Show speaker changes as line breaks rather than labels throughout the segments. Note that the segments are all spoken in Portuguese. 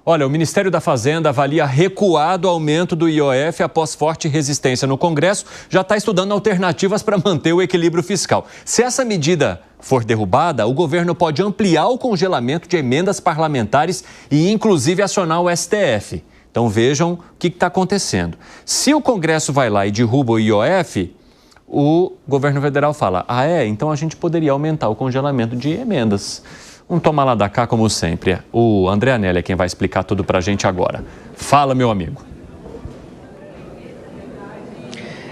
Olha, o Ministério da Fazenda avalia recuado aumento do IOF após forte resistência no Congresso. Já está estudando alternativas para manter o equilíbrio fiscal. Se essa medida for derrubada, o governo pode ampliar o congelamento de emendas parlamentares e, inclusive, acionar o STF. Então, vejam o que está acontecendo. Se o Congresso vai lá e derruba o IOF, o governo federal fala, então a gente poderia aumentar o congelamento de emendas. Um toma lá da cá, como sempre. O André Anelli é quem vai explicar tudo pra gente agora. Fala, meu amigo.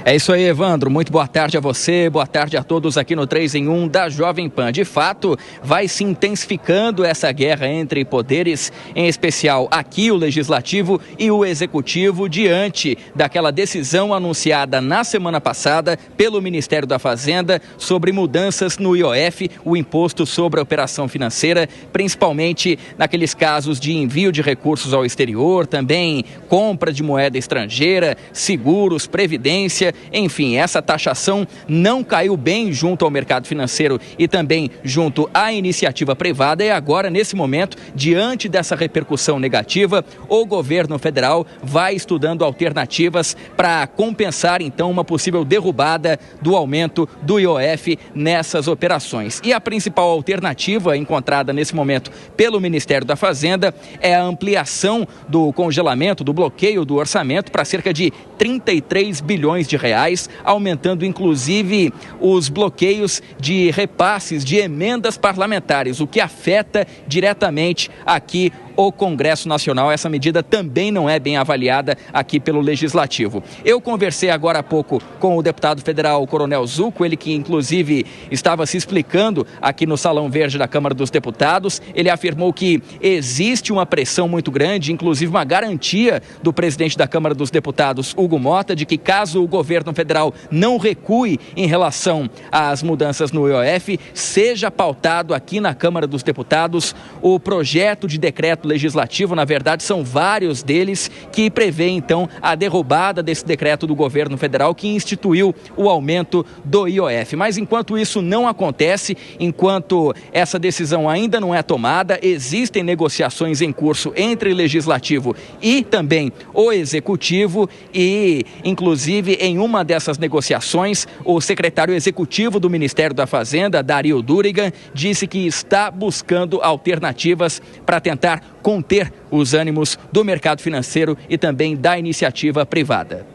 É isso aí, Evandro. Muito boa tarde a você, boa tarde a todos aqui no 3 em 1 da Jovem Pan. De fato, vai se intensificando essa guerra entre poderes, em especial aqui o Legislativo e o Executivo, diante daquela decisão anunciada na semana passada pelo Ministério da Fazenda sobre mudanças no IOF, o Imposto sobre a Operação Financeira, principalmente naqueles casos de envio de recursos ao exterior, também compra de moeda estrangeira, seguros, previdência. Enfim, essa taxação não caiu bem junto ao mercado financeiro e também junto à iniciativa privada. E agora, nesse momento, diante dessa repercussão negativa, o governo federal vai estudando alternativas para compensar, então, uma possível derrubada do aumento do IOF nessas operações. E a principal alternativa encontrada nesse momento pelo Ministério da Fazenda é a ampliação do congelamento, do bloqueio do orçamento para cerca de 33 bilhões de reais, aumentando inclusive os bloqueios de repasses de emendas parlamentares, o que afeta diretamente aqui o Congresso Nacional. Essa medida também não é bem avaliada aqui pelo Legislativo. Eu conversei agora há pouco com o deputado federal Coronel Zucco, ele que inclusive estava se explicando aqui no Salão Verde da Câmara dos Deputados. Ele afirmou que existe uma pressão muito grande, inclusive uma garantia do presidente da Câmara dos Deputados, Hugo Mota, de que caso o governo federal não recue em relação às mudanças no IOF, seja pautado aqui na Câmara dos Deputados o projeto de decreto legislativo, na verdade são vários deles, que prevê então a derrubada desse decreto do governo federal que instituiu o aumento do IOF. Mas enquanto isso não acontece, enquanto essa decisão ainda não é tomada, existem negociações em curso entre o Legislativo e também o Executivo e, inclusive, em uma dessas negociações, o secretário executivo do Ministério da Fazenda, Dario Durigan, disse que está buscando alternativas para tentar conter os ânimos do mercado financeiro e também da iniciativa privada.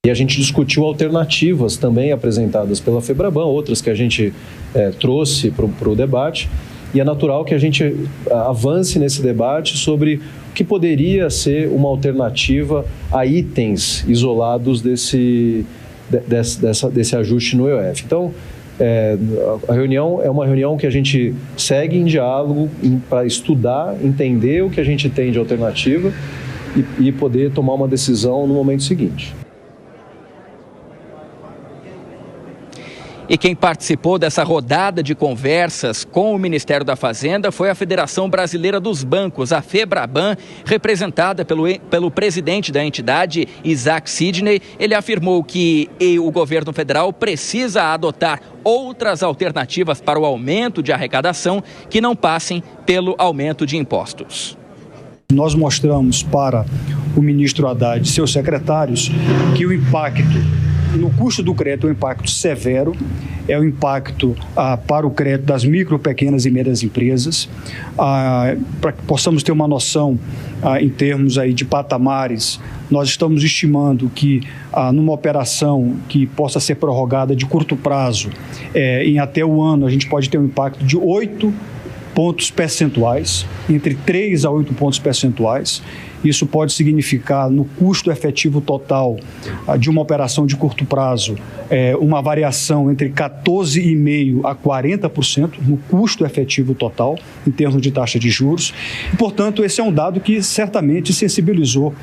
E a gente discutiu alternativas também apresentadas pela Febraban, outras que a gente trouxe para o debate, e é natural que a gente avance nesse debate sobre o que poderia ser uma alternativa a itens isolados desse ajuste no IOF. Então, a reunião é uma reunião que a gente segue em diálogo para estudar, entender o que a gente tem de alternativa e poder tomar uma decisão no momento seguinte.
E quem participou dessa rodada de conversas com o Ministério da Fazenda foi a Federação Brasileira dos Bancos, a Febraban, representada pelo presidente da entidade, Isaac Sidney. Ele afirmou que o governo federal precisa adotar outras alternativas para o aumento de arrecadação que não passem pelo aumento de impostos.
Nós mostramos para o ministro Haddad e seus secretários que o impacto no custo do crédito é um impacto severo, é o impacto para o crédito das micro, pequenas e médias empresas, para que possamos ter uma noção em termos aí de patamares. Nós estamos estimando que numa operação que possa ser prorrogada de curto prazo, em até o ano, a gente pode ter um impacto de 8 pontos percentuais, entre 3 a 8 pontos percentuais. Isso pode significar, no custo efetivo total de uma operação de curto prazo, uma variação entre 14,5% a 40% no custo efetivo total, em termos de taxa de juros. E, portanto, esse é um dado que certamente sensibilizou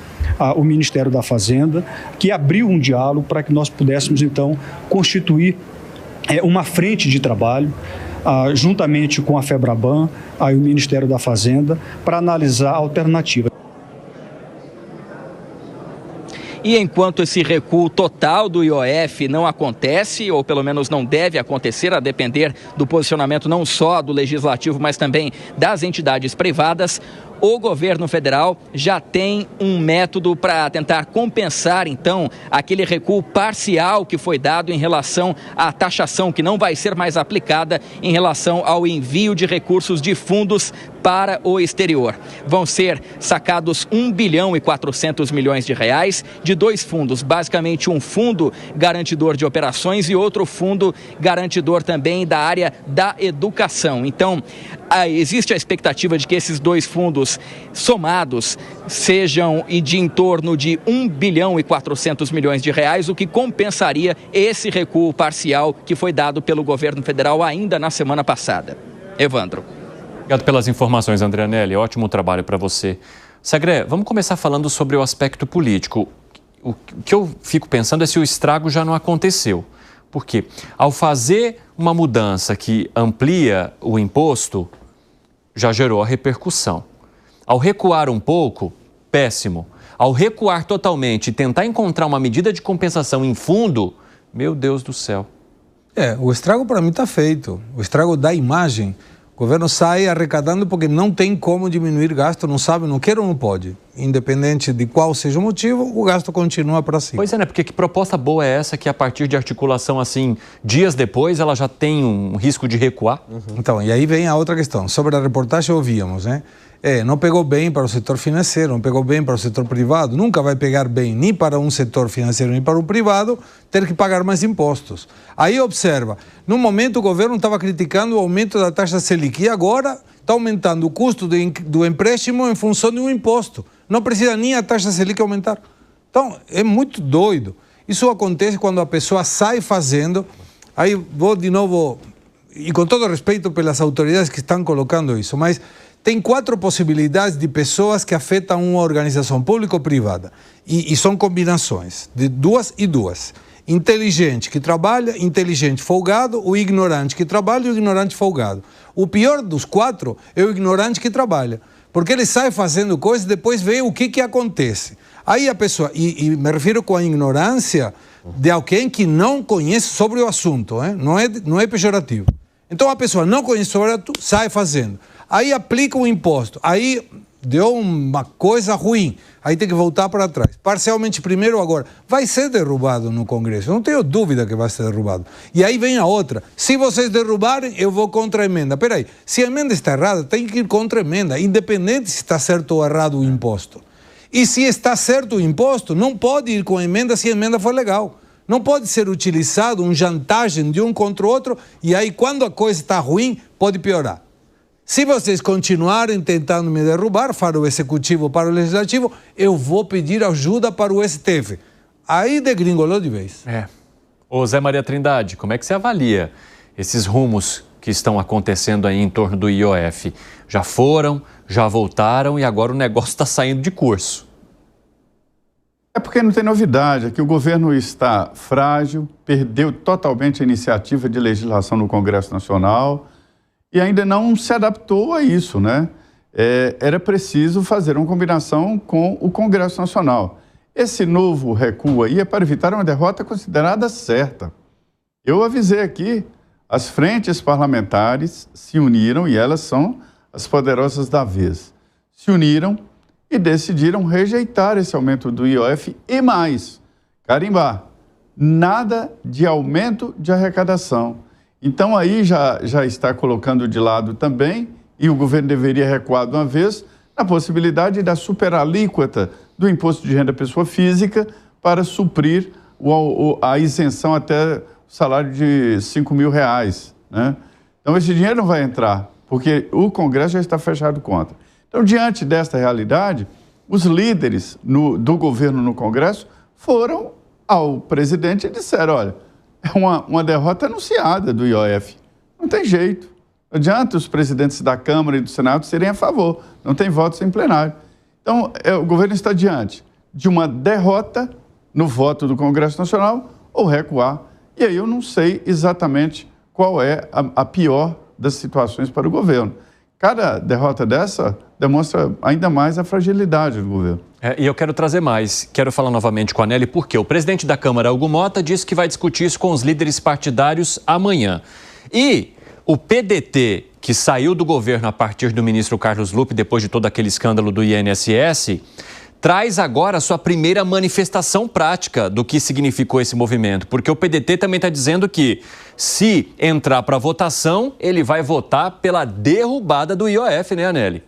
o Ministério da Fazenda, que abriu um diálogo para que nós pudéssemos, então, constituir uma frente de trabalho, juntamente com a Febraban e o Ministério da Fazenda, para analisar a alternativa.
E enquanto esse recuo total do IOF não acontece, ou pelo menos não deve acontecer, a depender do posicionamento não só do Legislativo, mas também das entidades privadas, o governo federal já tem um método para tentar compensar, então, aquele recuo parcial que foi dado em relação à taxação, que não vai ser mais aplicada em relação ao envio de recursos de fundos para o exterior. Vão ser sacados 1 bilhão e 400 milhões de reais de dois fundos, basicamente um fundo garantidor de operações e outro fundo garantidor também da área da educação. Então, existe a expectativa de que esses dois fundos somados sejam de em torno de 1 bilhão e 400 milhões de reais, o que compensaria esse recuo parcial que foi dado pelo governo federal ainda na semana passada. Evandro.
Obrigado pelas informações, André Anelli. Ótimo trabalho para você. Segré, vamos começar falando sobre o aspecto político. O que eu fico pensando é se o estrago já não aconteceu. Porque ao fazer uma mudança que amplia o imposto, já gerou a repercussão. Ao recuar um pouco, péssimo. Ao recuar totalmente e tentar encontrar uma medida de compensação em fundo, meu Deus do céu.
O estrago para mim está feito. O estrago da imagem. O governo sai arrecadando porque não tem como diminuir gasto, não sabe, não quer ou não pode. Independente de qual seja o motivo, o gasto continua para cima.
Pois é, né? Porque que proposta boa é essa que a partir de articulação assim, dias depois, ela já tem um risco de recuar?
Então, e aí vem a outra questão. Sobre a reportagem ouvíamos, né? Não pegou bem para o setor financeiro, não pegou bem para o setor privado, nunca vai pegar bem nem para um setor financeiro nem para o privado ter que pagar mais impostos. Aí observa, no momento o governo estava criticando o aumento da taxa Selic e agora está aumentando o custo do empréstimo em função de um imposto. Não precisa nem a taxa Selic aumentar. Então, é muito doido. Isso acontece quando a pessoa sai fazendo, aí vou de novo, e com todo respeito pelas autoridades que estão colocando isso, mas tem 4 possibilidades de pessoas que afetam uma organização pública ou privada. E são combinações de 2 e 2. Inteligente que trabalha, inteligente folgado, o ignorante que trabalha e o ignorante folgado. O pior dos 4 é o ignorante que trabalha. Porque ele sai fazendo coisas e depois vê o que acontece. Aí a pessoa, e me refiro com a ignorância de alguém que não conhece sobre o assunto, não é pejorativo. Então a pessoa não conhece sobre o assunto, sai fazendo. Aí aplica o imposto, aí deu uma coisa ruim, aí tem que voltar para trás. Parcialmente primeiro agora, vai ser derrubado no Congresso, não tenho dúvida que vai ser derrubado. E aí vem a outra, se vocês derrubarem, eu vou contra a emenda. Peraí, se a emenda está errada, tem que ir contra a emenda, independente se está certo ou errado o imposto. E se está certo o imposto, não pode ir com a emenda se a emenda for legal. Não pode ser utilizado uma chantagem de um contra o outro, e aí quando a coisa está ruim, pode piorar. Se vocês continuarem tentando me derrubar, para o Executivo, para o Legislativo, eu vou pedir ajuda para o STF. Aí degringolou de vez.
Ô Zé Maria Trindade, como é que você avalia esses rumos que estão acontecendo aí em torno do IOF? Já foram, já voltaram e agora o negócio está saindo de curso.
É porque não tem novidade, é que o governo está frágil, perdeu totalmente a iniciativa de legislação no Congresso Nacional, e ainda não se adaptou a isso, né? Era preciso fazer uma combinação com o Congresso Nacional. Esse novo recuo aí é para evitar uma derrota considerada certa. Eu avisei aqui, as frentes parlamentares se uniram, e elas são as poderosas da vez, se uniram e decidiram rejeitar esse aumento do IOF e mais, carimbar, nada de aumento de arrecadação. Então, aí já está colocando de lado também, e o governo deveria recuar de uma vez, a possibilidade da superalíquota do imposto de renda pessoa física para suprir a isenção até o salário de R$5 mil, né? Então, esse dinheiro não vai entrar, porque o Congresso já está fechado contra. Então, diante desta realidade, os líderes do governo no Congresso foram ao presidente e disseram, olha, é uma derrota anunciada do IOF. Não tem jeito. Não adianta os presidentes da Câmara e do Senado serem a favor. Não tem votos em plenário. Então, o governo está diante de uma derrota no voto do Congresso Nacional ou recuar. E aí eu não sei exatamente qual é a pior das situações para o governo. Cada derrota dessa demonstra ainda mais a fragilidade do governo.
E eu quero trazer mais. Quero falar novamente com a Anelli, porque o presidente da Câmara, Hugo Mota, disse que vai discutir isso com os líderes partidários amanhã. E o PDT, que saiu do governo a partir do ministro Carlos Lupe, depois de todo aquele escândalo do INSS, traz agora a sua primeira manifestação prática do que significou esse movimento. Porque o PDT também está dizendo que, se entrar para votação, ele vai votar pela derrubada do IOF, né, Anelli?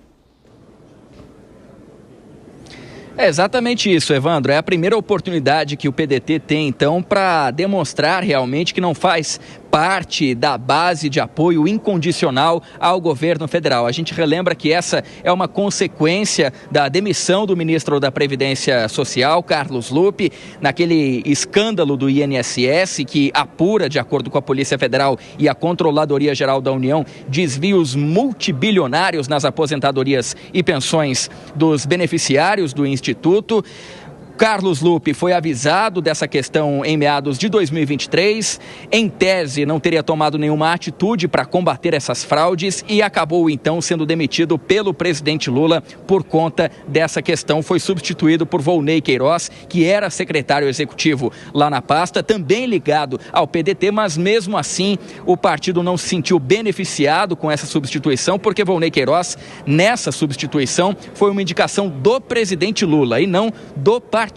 É exatamente isso, Evandro. É a primeira oportunidade que o PDT tem, então, para demonstrar realmente que não faz parte da base de apoio incondicional ao governo federal. A gente relembra que essa é uma consequência da demissão do ministro da Previdência Social, Carlos Lupe, naquele escândalo do INSS que apura, de acordo com a Polícia Federal e a Controladoria Geral da União, desvios multibilionários nas aposentadorias e pensões dos beneficiários do Instituto. Carlos Lupe foi avisado dessa questão em meados de 2023, em tese não teria tomado nenhuma atitude para combater essas fraudes e acabou então sendo demitido pelo presidente Lula por conta dessa questão. Foi substituído por Volney Queiroz, que era secretário executivo lá na pasta, também ligado ao PDT, mas mesmo assim o partido não se sentiu beneficiado com essa substituição, porque Volney Queiroz, nessa substituição, foi uma indicação do presidente Lula e não do partido.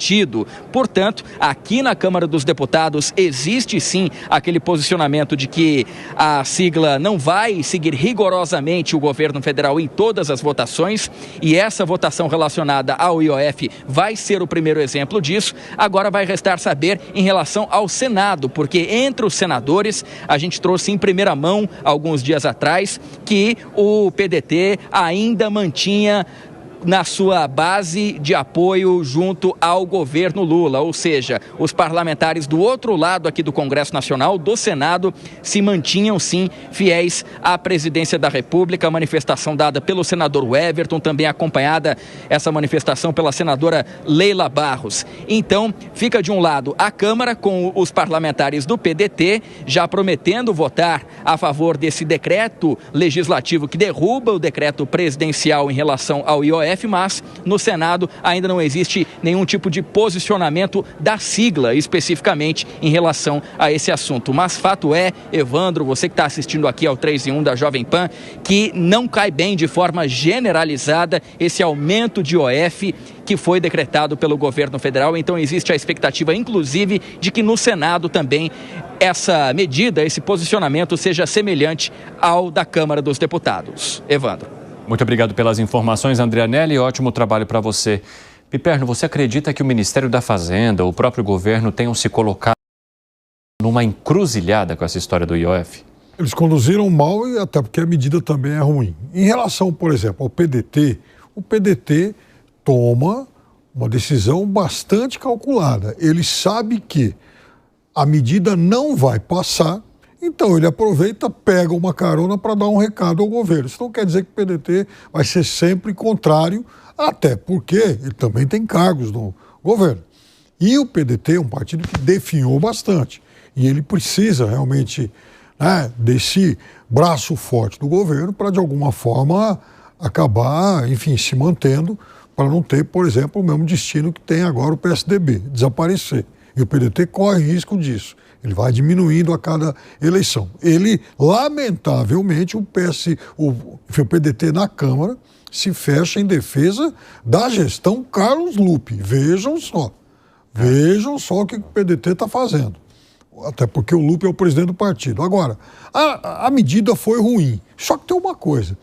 Portanto, aqui na Câmara dos Deputados existe sim aquele posicionamento de que a sigla não vai seguir rigorosamente o governo federal em todas as votações, e essa votação relacionada ao IOF vai ser o primeiro exemplo disso. Agora vai restar saber em relação ao Senado, porque entre os senadores a gente trouxe em primeira mão alguns dias atrás que o PDT ainda mantinha na sua base de apoio junto ao governo Lula, ou seja, os parlamentares do outro lado aqui do Congresso Nacional, do Senado, se mantinham sim fiéis à presidência da República. A manifestação dada pelo senador Everton, também acompanhada essa manifestação pela senadora Leila Barros. Então, fica de um lado a Câmara com os parlamentares do PDT já prometendo votar a favor desse decreto legislativo que derruba o decreto presidencial em relação ao IOF, mas no Senado ainda não existe nenhum tipo de posicionamento da sigla especificamente em relação a esse assunto. Mas fato é, Evandro, você que está assistindo aqui ao 3 em 1 da Jovem Pan, que não cai bem de forma generalizada esse aumento de IOF que foi decretado pelo governo federal. Então existe a expectativa, inclusive, de que no Senado também essa medida, esse posicionamento seja semelhante ao da Câmara dos Deputados. Evandro.
Muito obrigado pelas informações, André Anelli, e ótimo trabalho para você. Piperno, você acredita que o Ministério da Fazenda, o próprio governo, tenham se colocado numa encruzilhada com essa história do IOF?
Eles conduziram mal, e até porque a medida também é ruim. Em relação, por exemplo, ao PDT, o PDT toma uma decisão bastante calculada. Ele sabe que a medida não vai passar, então ele aproveita, pega uma carona para dar um recado ao governo. Isso não quer dizer que o PDT vai ser sempre contrário, até porque ele também tem cargos no governo. E o PDT é um partido que definhou bastante. E ele precisa realmente, né, desse braço forte do governo para, de alguma forma, acabar, enfim, se mantendo, para não ter, por exemplo, o mesmo destino que tem agora o PSDB, desaparecer. E o PDT corre risco disso. Ele vai diminuindo a cada eleição. Ele, lamentavelmente, o PDT na Câmara se fecha em defesa da gestão Carlos Lupe. Vejam só o que o PDT está fazendo. Até porque o Lupe é o presidente do partido. Agora, a medida foi ruim. Só que tem uma coisa.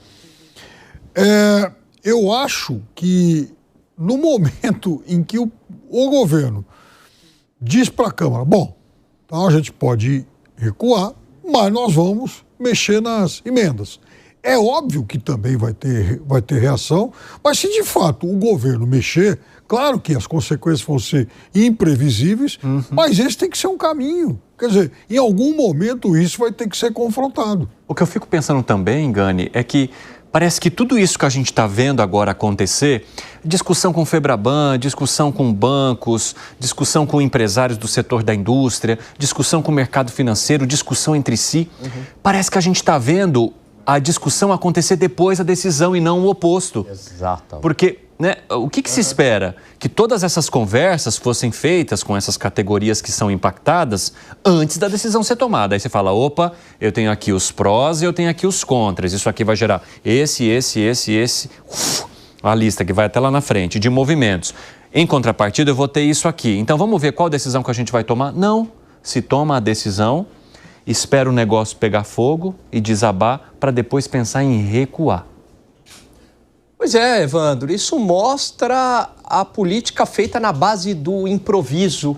Eu acho que no momento em que o governo diz para a Câmara, bom, então a gente pode recuar, mas nós vamos mexer nas emendas. É óbvio que também vai ter reação, mas se de fato o governo mexer, claro que as consequências vão ser imprevisíveis, mas esse tem que ser um caminho. Quer dizer, em algum momento isso vai ter que ser confrontado.
O que eu fico pensando também, Gani, é que parece que tudo isso que a gente está vendo agora acontecer, discussão com o Febraban, discussão com bancos, discussão com empresários do setor da indústria, discussão com o mercado financeiro, discussão entre si, parece que a gente está vendo a discussão acontecer depois da decisão e não o oposto.
Exato.
Porque né, o que se espera? Que todas essas conversas fossem feitas com essas categorias que são impactadas antes da decisão ser tomada. Aí você fala, opa, eu tenho aqui os prós e eu tenho aqui os contras. Isso aqui vai gerar esse. A lista que vai até lá na frente, de movimentos. Em contrapartida, eu vou ter isso aqui. Então, vamos ver qual decisão que a gente vai tomar? Não. Se toma a decisão, espera o negócio pegar fogo e desabar para depois pensar em recuar.
Pois é, Evandro, isso mostra a política feita na base do improviso,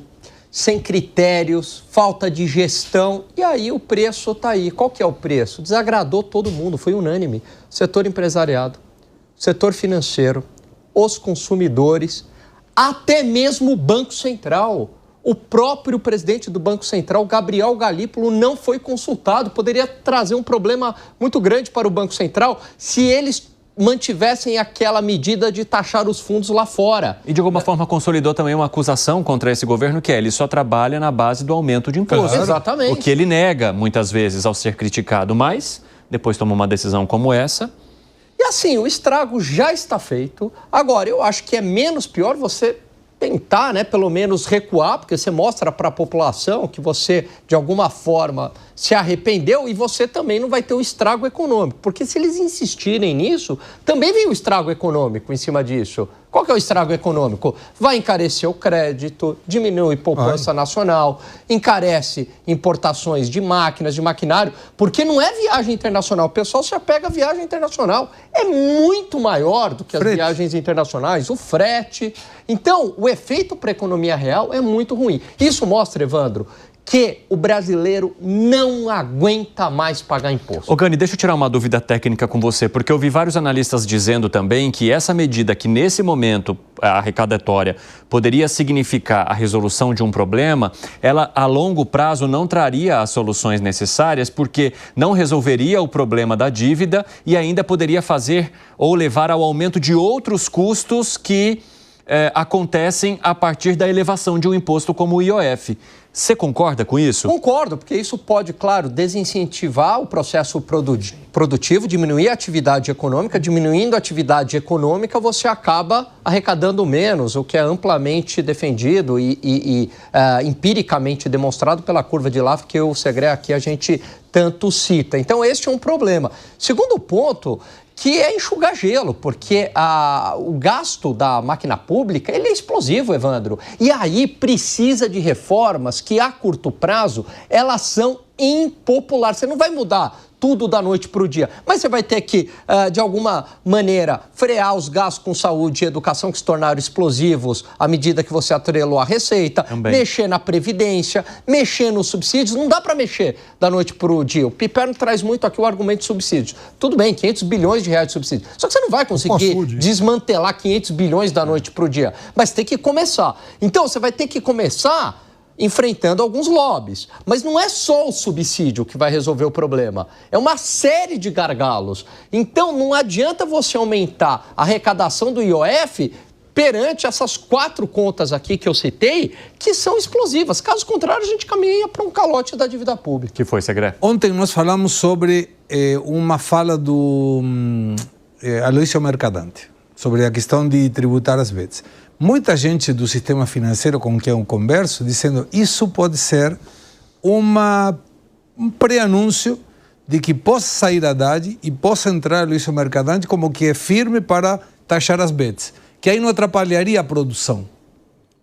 sem critérios, falta de gestão, e aí o preço está aí. Qual que é o preço? Desagradou todo mundo, foi unânime. Setor empresariado, setor financeiro, os consumidores, até mesmo o Banco Central. O próprio presidente do Banco Central, Gabriel Galípolo, não foi consultado. Poderia trazer um problema muito grande para o Banco Central se eles mantivessem aquela medida de taxar os fundos lá fora.
E de alguma forma consolidou também uma acusação contra esse governo que ele só trabalha na base do aumento de impostos.
Claro. Exatamente.
O que ele nega muitas vezes ao ser criticado, mas depois toma uma decisão como essa.
E assim, o estrago já está feito. Agora, eu acho que é menos pior você tentar, né, pelo menos recuar, porque você mostra para a população que você, de alguma forma, se arrependeu e você também não vai ter o estrago econômico. Porque se eles insistirem nisso, também vem o estrago econômico em cima disso. Qual que é o estrago econômico? Vai encarecer o crédito, diminui a poupança nacional, encarece importações de máquinas, de maquinário, porque não é viagem internacional. O pessoal já pega viagem internacional. É muito maior do que as viagens internacionais, o frete. Então, o efeito para a economia real é muito ruim. Isso mostra, Evandro, que o brasileiro não aguenta mais pagar imposto.
Ô Gani, deixa eu tirar uma dúvida técnica com você, porque eu vi vários analistas dizendo também que essa medida que nesse momento arrecadatória poderia significar a resolução de um problema, ela a longo prazo não traria as soluções necessárias, porque não resolveria o problema da dívida e ainda poderia fazer ou levar ao aumento de outros custos que acontecem a partir da elevação de um imposto como o IOF. Você concorda com isso?
Concordo, porque isso pode, claro, desincentivar o processo produtivo, diminuir a atividade econômica. Diminuindo a atividade econômica, você acaba arrecadando menos, o que é amplamente defendido e empiricamente demonstrado pela curva de Laffer, que o Segré aqui a gente tanto cita. Então, este é um problema. Segundo ponto, que é enxugar gelo, porque o gasto da máquina pública ele é explosivo, Evandro. E aí precisa de reformas que, a curto prazo, elas são impopulares. Você não vai mudar tudo da noite para o dia, mas você vai ter que, de alguma maneira, frear os gastos com saúde e educação que se tornaram explosivos à medida que você atrelou a receita, mexer na previdência, mexer nos subsídios. Não dá para mexer da noite para o dia. O Piperno traz muito aqui o argumento de subsídios. Tudo bem, 500 bilhões de reais de subsídios. Só que você não vai conseguir desmantelar 500 bilhões da noite para o dia. Mas tem que começar. Então, você vai ter que começar enfrentando alguns lobbies. Mas não é só o subsídio que vai resolver o problema. É uma série de gargalos. Então, não adianta você aumentar a arrecadação do IOF perante essas 4 contas aqui que eu citei, que são explosivas. Caso contrário, a gente caminha para um calote da dívida pública.
Que foi, Segré?
Ontem nós falamos sobre uma fala do Aloysio Mercadante, sobre a questão de tributar as bets. Muita gente do sistema financeiro com quem eu converso dizendo isso pode ser um pré-anúncio de que possa sair a Haddad e possa entrar Aloysio Mercadante como que é firme para taxar as bets, que aí não atrapalharia a produção.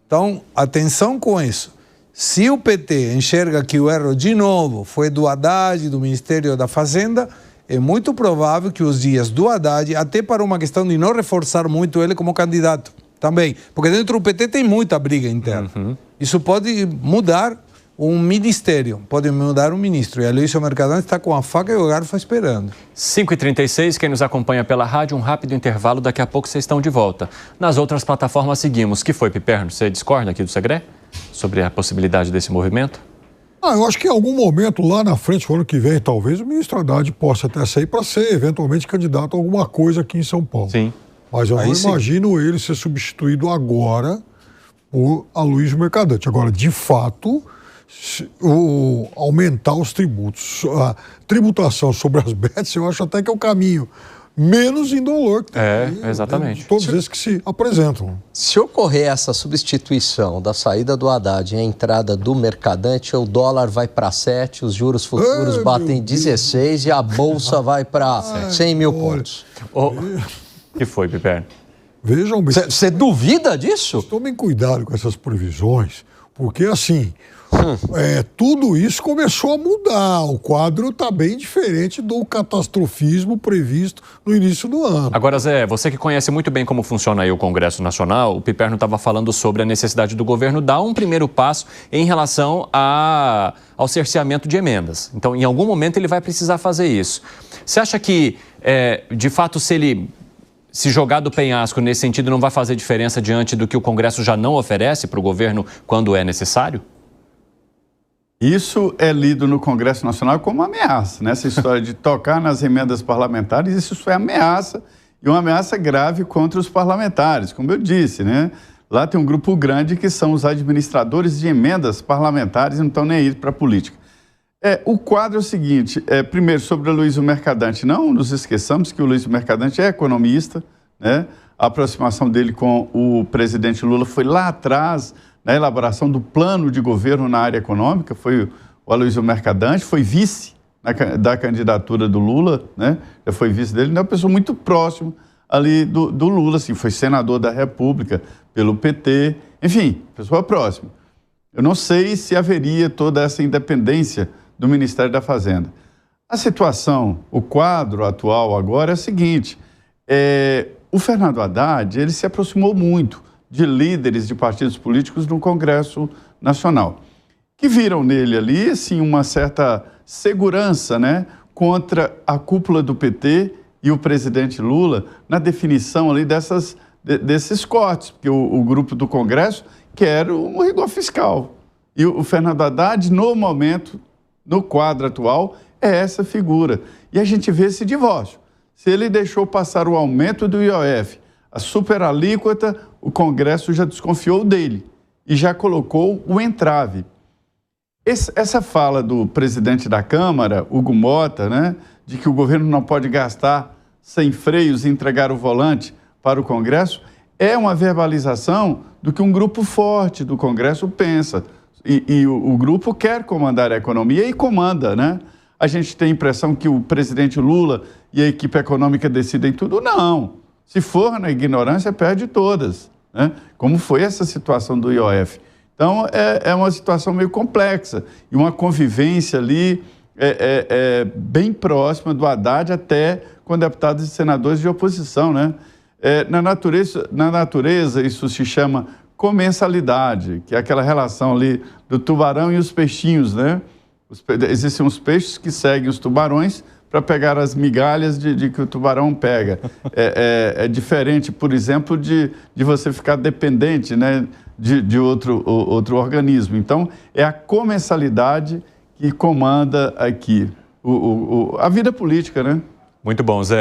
Então, atenção com isso. Se o PT enxerga que o erro de novo foi do Haddad e do Ministério da Fazenda, é muito provável que os dias do Haddad, até para uma questão de não reforçar muito ele como candidato, também, porque dentro do PT tem muita briga interna. Isso pode mudar um ministério, pode mudar um ministro. E a Aloysio Mercadante está com a faca e o garfo esperando.
5h36, quem nos acompanha pela rádio, um rápido intervalo, daqui a pouco vocês estão de volta. Nas outras plataformas seguimos. Que foi, Piperno? Você discorda aqui do Segré sobre a possibilidade desse movimento?
Eu acho que em algum momento lá na frente, no ano que vem, talvez o ministro Haddad possa até sair para ser eventualmente candidato a alguma coisa aqui em São Paulo.
Sim.
Mas eu não imagino ele ser substituído por Aloysio Mercadante. Agora, de fato, aumentar os tributos, a tributação sobre as bets, eu acho até que é o caminho. menos indolor.
Exatamente.
Todos esses que se apresentam.
Se ocorrer essa substituição da saída do Haddad e a entrada do Mercadante, o dólar vai para 7, os juros futuros batem 16 e a Bolsa vai para 100 mil pontos.
O que foi, Piperno?
Vejam bem.
Você duvida disso?
Tomem cuidado com essas previsões, porque assim, tudo isso começou a mudar. O quadro está bem diferente do catastrofismo previsto no início do ano.
Agora, Zé, você que conhece muito bem como funciona aí o Congresso Nacional, o Piperno estava falando sobre a necessidade do governo dar um primeiro passo em relação ao cerceamento de emendas. Então, em algum momento, ele vai precisar fazer isso. Você acha que, de fato, se jogar do penhasco nesse sentido, não vai fazer diferença diante do que o Congresso já não oferece para o governo quando é necessário?
Isso é lido no Congresso Nacional como ameaça, né? Essa história de tocar nas emendas parlamentares, isso foi ameaça, e uma ameaça grave contra os parlamentares, como eu disse, né? Lá tem um grupo grande que são os administradores de emendas parlamentares e não estão nem aí para a política. O quadro é o seguinte, primeiro, sobre o Luiz Mercadante, não nos esqueçamos que o Luiz Mercadante é economista, né? A aproximação dele com o presidente Lula foi lá atrás, na elaboração do plano de governo na área econômica, foi o Aloysio Mercadante, foi vice da candidatura do Lula, né? Já foi vice dele, é uma pessoa muito próxima ali do Lula, assim, foi senador da República pelo PT, enfim, pessoa próxima. Eu não sei se haveria toda essa independência do Ministério da Fazenda. A situação, o quadro atual agora é o seguinte, o Fernando Haddad, ele se aproximou muito de líderes de partidos políticos no Congresso Nacional, que viram nele ali, assim, uma certa segurança, né, contra a cúpula do PT e o presidente Lula na definição ali desses cortes, porque o grupo do Congresso quer um rigor fiscal. E o Fernando Haddad, no momento, no quadro atual, é essa figura. E a gente vê esse divórcio. Se ele deixou passar o aumento do IOF, a superalíquota, o Congresso já desconfiou dele e já colocou o entrave. Essa fala do presidente da Câmara, Hugo Mota, né, de que o governo não pode gastar sem freios e entregar o volante para o Congresso, é uma verbalização do que um grupo forte do Congresso pensa. E o grupo quer comandar a economia e comanda, né? A gente tem a impressão que o presidente Lula e a equipe econômica decidem tudo. Não. Se for na ignorância, perde todas, né? Como foi essa situação do IOF. Então, é uma situação meio complexa e uma convivência ali bem próxima do Haddad até com deputados e senadores de oposição, né? Na natureza, isso se chama comensalidade, que é aquela relação ali do tubarão e os peixinhos, né? Existem uns peixes que seguem os tubarões para pegar as migalhas de que o tubarão pega. É diferente, por exemplo, de você ficar dependente, né, de outro organismo. Então, é a comensalidade que comanda aqui a vida política, né?
Muito bom, Zé.